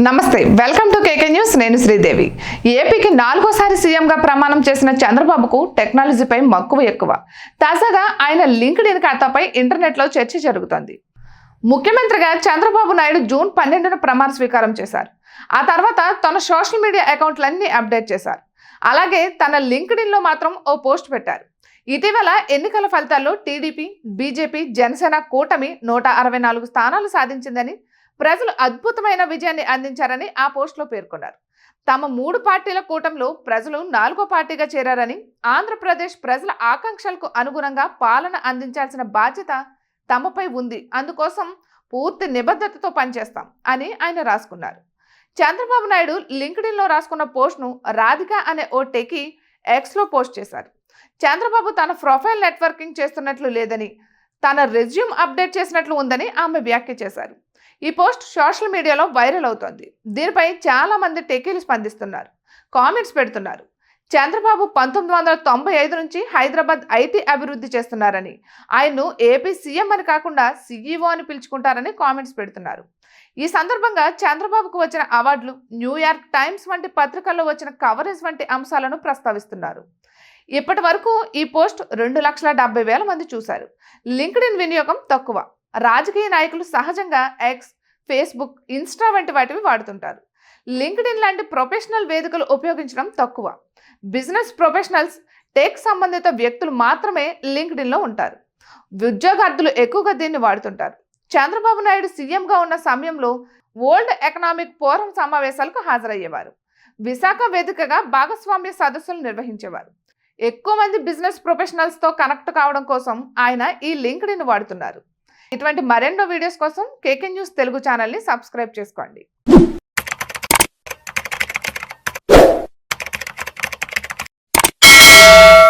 నమస్తే welcome to KK news నేను శ్రీదేవి ఏపీకి నాలుగోసారి సీఎంగా ప్రమాణం చేసిన చంద్రబాబుకు టెక్నాలజీపై మక్కువ ఎక్కువ తాజాగా ఆయన లింక్డ్ఇన్ ఖాతాపై ఇంటర్నెట్లో చర్చ జరుగుతోంది ముఖ్యమంత్రిగా చంద్రబాబు నాయుడు జూన్ 12న ప్రమాణ స్వీకారం చేశారు ఆ తర్వాత తన సోషల్ మీడియా అకౌంట్లన్నీ అప్డేట్ చేశారు అలాగే తన లింక్డ్ఇన్లో మాత్రం ఓ పోస్ట్ పెట్టారు ఇటీవల ఎన్నికల ఫలితాల్లో టీడీపీ బీజేపీ జనసేన కూటమి 164 స్థానాలు సాధించిందని ప్రజలు అద్భుతమైన విజయాన్ని అందించారని ఆ పోస్టులో పేర్కొన్నారు తమ 3 పార్టీల కూటమిలో ప్రజలు 4వ పార్టీగా చేరారని ఆంధ్రప్రదేశ్ ప్రజల ఆకాంక్షలకు అనుగుణంగా పాలన అందించాల్సిన బాధ్యత తమపై ఉంది అందుకోసం పూర్తి నిబద్ధతతో పనిచేస్తాం అని ఆయన రాసుకున్నారు చంద్రబాబు నాయుడు లింక్డ్ఇన్లో రాసుకున్న పోస్ట్ను రాధిక అనే ఓ టెకీ ఎక్స్లో పోస్ట్ చేశారు చంద్రబాబు తన ప్రొఫైల్ నెట్వర్కింగ్ చేస్తున్నట్లు లేదని తన రెజ్యూమ్ అప్డేట్ చేసినట్లు ఉందని ఆమె వ్యాఖ్య చేశారు ఈ పోస్ట్ సోషల్ మీడియాలో వైరల్ అవుతోంది దీనిపై చాలా మంది టెకీలు స్పందిస్తున్నారు కామెంట్స్ పెడుతున్నారు చంద్రబాబు 1995 నుంచి హైదరాబాద్ ఐటీ అభివృద్ధి చేస్తున్నారని ఆయన్ను ఏపీ సీఎం అని కాకుండా సీఈఓ అని పిలుచుకుంటారని కామెంట్స్ పెడుతున్నారు ఈ సందర్భంగా చంద్రబాబుకు వచ్చిన అవార్డులు న్యూయార్క్ టైమ్స్ వంటి పత్రికల్లో వచ్చిన కవరేజ్ వంటి అంశాలను ప్రస్తావిస్తున్నారు ఇప్పటి వరకు ఈ పోస్ట్ 2,70,000 మంది చూశారు లింక్డ్ఇన్ వినియోగం తక్కువ రాజకీయ నాయకులు సహజంగా ఎక్స్ ఫేస్బుక్ ఇన్స్టా వంటి వాటివి వాడుతుంటారు లింక్డ్ఇన్ లాంటి ప్రొఫెషనల్ వేదికలు ఉపయోగించడం తక్కువ బిజినెస్ ప్రొఫెషనల్స్ టెక్ సంబంధిత వ్యక్తులు మాత్రమే లింక్డ్ఇన్లో ఉంటారు ఉద్యోగార్థులు ఎక్కువగా దీన్ని వాడుతుంటారు చంద్రబాబు నాయుడు సీఎంగా ఉన్న సమయంలో వరల్డ్ ఎకనామిక్ ఫోరం సమావేశాలకు హాజరయ్యేవారు విశాఖ వేదికగా భాగస్వామ్య సదస్సులు నిర్వహించేవారు ఎక్కువ మంది బిజినెస్ ప్రొఫెషనల్స్తో కనెక్ట్ కావడం కోసం ఆయన ఈ లింక్డ్ఇన్ వాడుతున్నారు ఇటువంటి మరెన్నో వీడియోస్ కోసం కేకే న్యూస్ తెలుగు ఛానల్ని సబ్స్క్రైబ్ చేసుకోండి